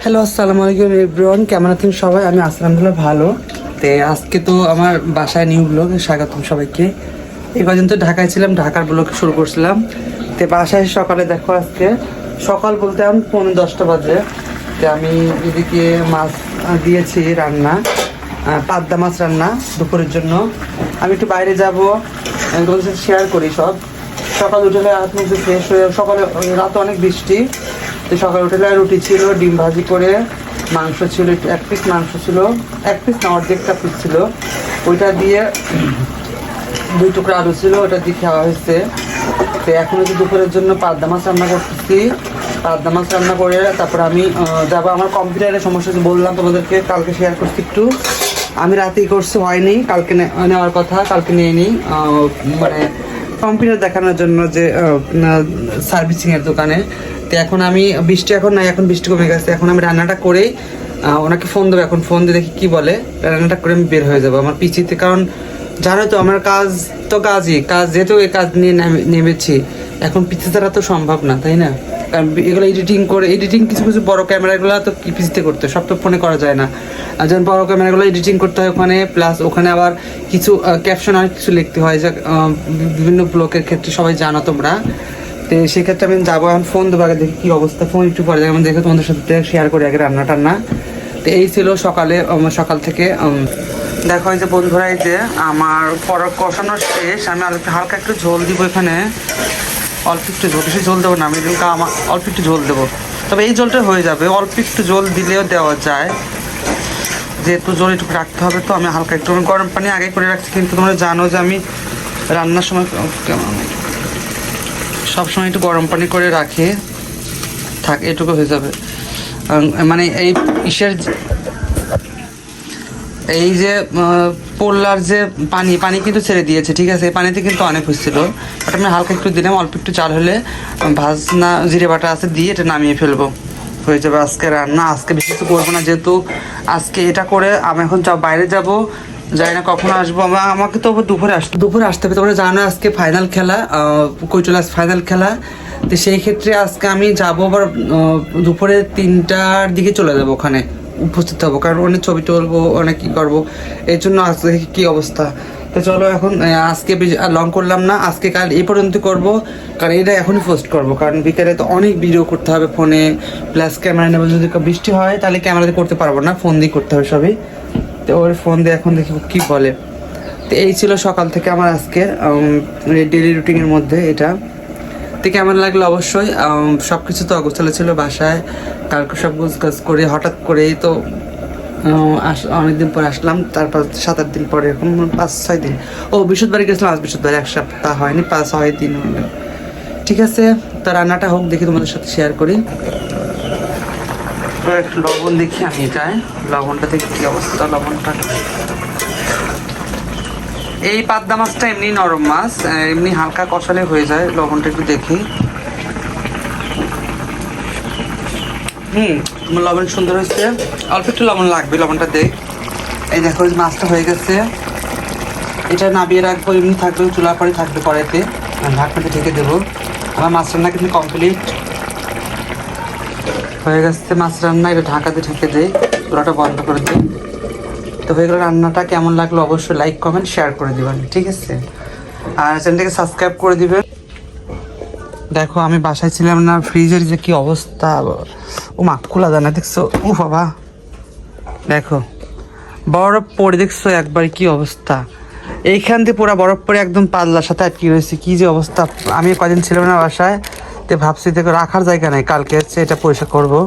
Hello, আসসালামু আলাইকুম everyone. কেমন আছেন সবাই? আমি আলহামদুলিল্লাহ ভালো। তো আজকে তো আমার বাসায় নিউ ব্লগে স্বাগতম সবাইকে। এই কদিন তো ঢাকায় ছিলাম, ঢাকার ব্লগ শুরু করছিলাম। তো বাসায় সকালে দেখো, আজকে সকাল বলতে আমি 9:30 বাজে। তো আমি এদিকে মাছ দিয়েছি রান্না, পাবদা মাছ রান্না দুপুরের জন্য। আমি একটু বাইরে যাবো, তোমাদের সাথে শেয়ার করি সব। সকাল উঠলে হাত মুখ ফ্রেশ হয়ে, সকালে রাতে অনেক বৃষ্টি, তো সকালে উঠলে রুটি ছিল, ডিম ভাজি করে, মাংস ছিল, এক পিস মাংস ছিল, এক পিস না অর্ধেকটা পিস ছিল, ওইটা দিয়ে 2 টুকরা আলু ছিল, ওটা দিয়ে খাওয়া হয়েছে। তো এখন হচ্ছে দুপুরের জন্য পাবদা মাছ রান্না করতেছি। পাবদা মাছ রান্না করে তারপর আমি যাবো। আমার কম্পিউটারের সমস্যা বললাম তোমাদেরকে, কালকে শেয়ার করছি একটু। আমি রাতেই করছি, হয়নি, কালকে নেওয়ার কথা, কালকে নিয়ে নিই। মানে কম্পিউটার দেখানোর জন্য যে সার্ভিসিংয়ের দোকানে। তো এখন আমি বৃষ্টি এখন নাই, এখন বৃষ্টি কমে গেছে। এখন আমি রান্নাটা করেই ওনাকে ফোন দেবো। এখন ফোন দিয়ে দেখি কী বলে, রান্নাটা করে আমি বের হয়ে যাবো আমার পিছিতে। কারণ জানো তো আমার কাজ তো কাজই কাজ, যেহেতু এই কাজ নিয়ে নেমেছি, এখন পিছিয়ে ছাড়া তো সম্ভব না, তাই না? কারণ এগুলো এডিটিং কিছু কিছু বড় ক্যামেরাগুলো তো পিছিতে করতে, সব তো ফোনে করা যায় না। আর যখন বড় ক্যামেরাগুলো এডিটিং করতে হয় ওখানে, প্লাস ওখানে আবার কিছু ক্যাপশন অনেক কিছু লিখতে হয়, যা বিভিন্ন ব্লগের ক্ষেত্রে সবাই জানো তোমরা। তো সেক্ষেত্রে আমি যাবো, এখন ফোন দেবো, আগে দেখি কী অবস্থা। ফোন একটু পরে যেমন দেখে তোমাদের সাথে শেয়ার করি আগে রান্না টান্না। তো এই ছিল সকালে, সকাল থেকে। দেখো এই যে বন্ধুরা, এই যে আমার পরক কষানো শেষ। আমি হালকা একটু ঝোল দিব এখানে, অল্প একটু ঝোল, বেশি ঝোল দেবো না, আমি আমার অল্প একটু ঝোল দেবো। তবে এই ঝোলটা হয়ে যাবে, অল্প একটু ঝোল দিলেও দেওয়া যায়, যেহেতু ঝোল একটু রাখতে হবে। তো আমি হালকা একটু গরম পানি আগে করে রাখছি, কিন্তু তোমরা জানো যে আমি রান্নার সময় সবসময় একটু গরম পানি করে রাখি, থাক এটুকু হয়ে যাবে। মানে এই যে পোলার যে পানি কিন্তু ছেড়ে দিয়েছে, ঠিক আছে? এই পানিতে কিন্তু অনেক হয়েছিল, বাট আমি হালকা একটু দিলাম, অল্প একটু চাল হলে ভাজনা জিরে বাটা আছে দিয়ে এটা নামিয়ে ফেলবো, হয়ে যাবে আজকে রান্না। আজকে বেশি কিছু করবো না, যেহেতু আজকে এটা করে আমি এখন বাইরে যাব, যাই না কখনো আসবো। আমাকে তো দুপুরে আসতে হবে। তোমরা জানো আজকে ফাইনাল খেলা, কৈটলাস ফাইনাল খেলা। তো সেই ক্ষেত্রে আজকে আমি যাবো আবার দুপুরে 3টার দিকে চলে যাবো, ওখানে উপস্থিত হবো, কারণ অনেক ছবি তুলবো, অনেক কী করবো, এর জন্য আজকে কী অবস্থা। তো চলো এখন আজকে লং করলাম না, আজকে কাল এই পর্যন্ত করবো, কারণ এটা এখনই পোস্ট করবো, কারণ বিকেলে তো অনেক ভিডিও করতে হবে ফোনে, প্লাস ক্যামেরা নেবো। যদি বৃষ্টি হয় তাহলে ক্যামেরাতে করতে পারবো না, ফোন দিয়ে করতে হবে সবই। তো ওর ফোন দিয়ে এখন দেখি কী বলে। তো এই ছিল সকাল থেকে আমার আজকের ডেলি রুটিনের মধ্যে এটা। তো কেমন লাগলো অবশ্যই। সব কিছু তো অগোছালো ছিল বাসায়, কালকে সব গোছগাছ করে হঠাৎ করেই তো অনেকদিন পর আসলাম। তারপর 7-8 দিন পরে, এখন 5-6 দিন। বৃহস্পতিবারে গেছিলাম, আজ বৃহস্পতিবার, 1 সপ্তাহ হয়নি, 5-6 দিন হলো। ঠিক আছে, তো রান্নাটা হোক, দেখি তোমাদের সাথে শেয়ার করি। একটু লবণ দেখি আমি, এটাই লবণটা দেখি কী অবস্থা। লবণটা, এই পাবদা মাছটা এমনি নরম মাছ, এমনি হালকা কষালে হয়ে যায়। লবণটা একটু দেখি। তোমার লবণ সুন্দর হয়েছে, অল্প একটু লবণ লাগবে, লবণটা দেখ। এই দেখো মাছটা হয়ে গেছে, এটা নামিয়ে রাখবো, এমনি থাকবে, চুলা পরে থাকবে কড়াইতে, ঢাকনাতে ঢেকে দেবো। আমার মাছ রান্না কিন্তু কমপ্লিট হয়ে গেছে। মাছ রান্না এটা ঢাকাতে ঢেকে দেয়, চুলাটা বন্ধ করে দিই। তো হয়ে গেলো রান্নাটা। কেমন লাগলো অবশ্যই লাইক কমেন্ট শেয়ার করে দিবেন, ঠিক আছে? আর চ্যানেলটাকে সাবস্ক্রাইব করে দিবেন। দেখো আমি বাসায় ছিলাম না, ফ্রিজের যে কি অবস্থা, ও মা খোলা যায় না, দেখছো? ও বাবা, দেখো বরফ পড়ে, দেখছো একবার কি অবস্থা। এইখান থেকে পুরো বরফ পড়ে একদম পাল্লার সাথে আটকে রয়েছে, কি যে অবস্থা। আমি কদিন ছিলাম না বাসায়, তো ভাবছি দেখো রাখার জায়গা নাই, কালকে হচ্ছে এটা পরিষ্কার করবো।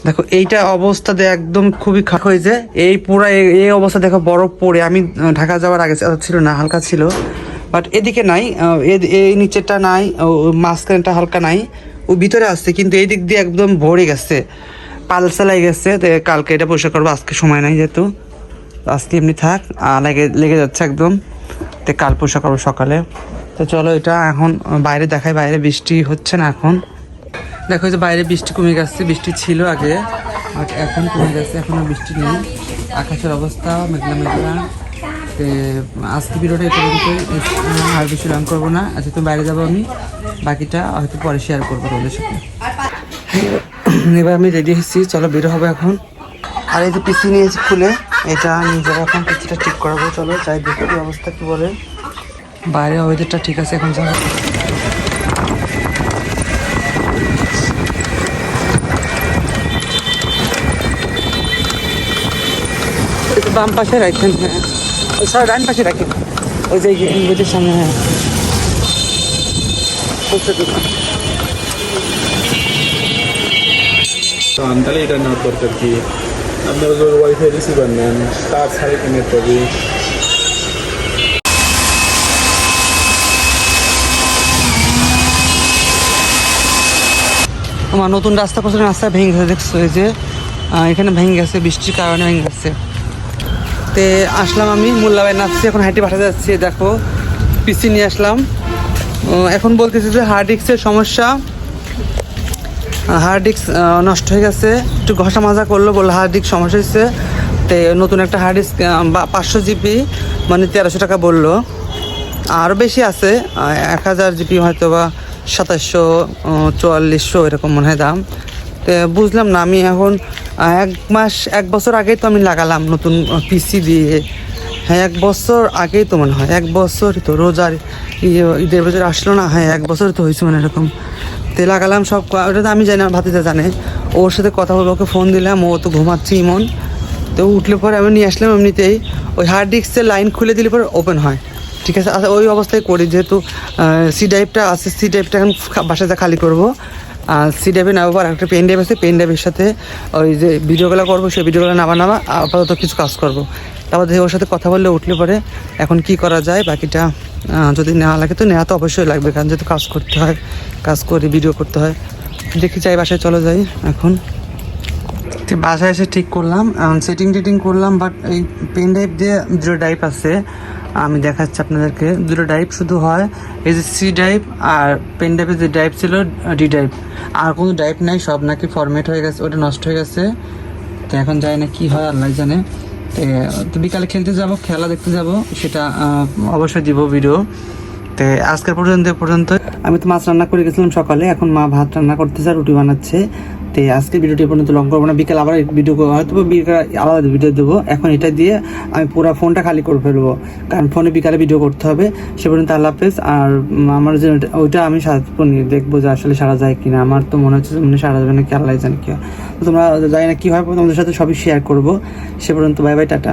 দেখো এইটা অবস্থা একদম খুবই খারাপ হয়েছে। এই পুরো এই অবস্থা দেখো, বরফ পড়ে। আমি ঢাকা যাওয়ার আগে ছিল না, হালকা ছিল, বাট এদিকে নাই, এই নিচেরটা নাই, মাঝখানটা হালকা নাই, ও ভিতরে আসছে, কিন্তু এই দিক দিয়ে একদম ভরে গেছে, পালসালাই গেছে। তো কালকে এটা পরিষ্কার করবো, আজকে সময় নাই যেহেতু, আজকে এমনি থাক, লেগে যাচ্ছে একদম। তো কাল পরিষ্কার করবো সকালে। তো চলো এটা এখন বাইরে দেখাই, বাইরে বৃষ্টি হচ্ছে না এখন। দেখো যে বাইরে বৃষ্টি কমে গেছে, বৃষ্টি ছিল আগে, বাট এখন কমে গেছে, এখন আর বৃষ্টি নেই। আকাশের অবস্থা মেঘলা মেঘলা। আজকে ভিডিওটা এই পর্যন্তই, আর বেশি লং করবো না। আজকে তো বাইরে যাবো আমি, বাকিটা হয়তো পরে শেয়ার করবো তোমাদের সাথে। এবার আমি রেডি হয়েছি, চলো বের হবো এখন। আর এই যে পিসি নিয়েছি খুলে, এটা নিয়ে যাবো এখন, পিসিটা ঠিক করাবো। চলো যাই দেখি কি অবস্থা, কি বলে। বাইরে ওয়েদারটা ঠিক আছে এখন, যাবো। বাম পাশে রাখেন, হ্যাঁ সরি ডান পাশে রাখেন, ওই যে গেটের সামনে। হ্যাঁ তাহলে এটা নেওয়ার দরকার কি, আপনারা যদি ওয়াইফাই রিসিভার নেন তার ছাড়া কি নেট পাবি? আমার নতুন রাস্তা করছে, রাস্তা ভেঙে গেছে, দেখছো এই যে এখানে ভেঙে গেছে, বৃষ্টির কারণে ভেঙে গেছে। তে আসলাম আমি মোল্লাবাই নাচছি, এখন হাঁটি পাঠাতে যাচ্ছি। দেখো পিসি নিয়ে আসলাম। এখন বলতেছি যে হার্ড ডিস্কের সমস্যা, হার্ড ডিস্ক নষ্ট হয়ে গেছে, একটু ঘষা মাজা করলো, বললো হার্ড ডিস্ক সমস্যা হচ্ছে। তো নতুন একটা হার্ড ডিস্ক 500 জিবি মানে 1300 টাকা বললো, আরও বেশি আছে 1000 জিবি হয়তো বা 2700 4400 এরকম মনে হয় দাম। তো বুঝলাম না আমি এখন, 1 বছর আগেই তো আমি লাগালাম নতুন পিসি দিয়ে। হ্যাঁ 1 বছর আগেই তো মনে হয়, 1 বছরই তো, রোজার ঈদের বছর আসলো না, হ্যাঁ 1 বছর তো হয়েছে মানে এরকম। তো লাগালাম সব, ওটা তো আমি জানি না, ভাতিজা জানে। ওর সাথে কথা বলবো, ওকে ফোন দিলাম, ও তো ঘুমাচ্ছে ইমন। তো উঠলে পরে আমি নিয়ে আসলাম, এমনিতেই ওই হার্ড ডিস্কের লাইন খুলে দিলে পরে ওপেন হয়, ঠিক আছে। আচ্ছা ওই অবস্থায় করি, যেহেতু সি ড্রাইভটা আছে, সি ড্রাইভটা এখন বাসাতে খালি করবো। আর সি ড্রাইভে নেওয়ার পর একটা পেন ড্রাইভ আছে, পেন ড্রাইভের সাথে ওই যে ভিডিওগুলো করবো, সেই ভিডিওগুলো নামা আপাতত কিছু কাজ করবো। তারপর দেখে ওর সাথে কথা বললে উঠলে পরে এখন কি করা যায়, বাকিটা যদি নেওয়া লাগে তো নেওয়া তো অবশ্যই লাগবে, কারণ যেহেতু কাজ করতে হয়, কাজ করে ভিডিও করতে হয়। দেখি যাই বাসায়, চলো যাই এখন। বাসায় এসে ঠিক করলাম, সেটিং টেটিং করলাম, বাট এই পেন ড্রাইভ দিয়ে 2 ড্রাইভ আছে, আমি দেখাচ্ছি আপনাদেরকে। 2 ড্রাইভ শুধু হয়, এই যে সি ড্রাইভ, আর পেন ড্রাইভের যে ড্রাইভ ছিল ডি ড্রাইভ, আর কোনো ড্রাইভ নাই, সব নাকি ফরম্যাট হয়ে গেছে, ওটা নষ্ট হয়ে গেছে। তো এখন জানি না কী হয়, আল্লাহ জানে। তো বিকালে খেলতে যাব, খেলা দেখতে যাব, সেটা অবশ্যই দিব ভিডিও। তো আজকের পর্যন্ত আমি তো মাছ রান্না করে গেছিলাম সকালে, এখন মা ভাত রান্না করতেছে, রুটি বানাচ্ছে। তো আজকে ভিডিওটি পর্যন্ত লং করবো না, বিকেল আবার ভিডিও হয়তো বিকেল আলাদা ভিডিও দেবো। এখন এটা দিয়ে আমি পুরো ফোনটা খালি করে ফেলবো, কারণ ফোনে বিকালে ভিডিও করতে হবে। সে পর্যন্ত আল্লাহ হাফেজ। আর আমার যে ওইটা আমি দেখবো যে আসলে সারা যায় কিনা, আমার তো মনে হচ্ছে মানে সারা যাবে না, কি আল্লাহ জানে কি হয়। তো তোমরা জানি না কী হয়, তোমাদের সাথে সবই শেয়ার করবো। সে পর্যন্ত বাই বাই, টাটা।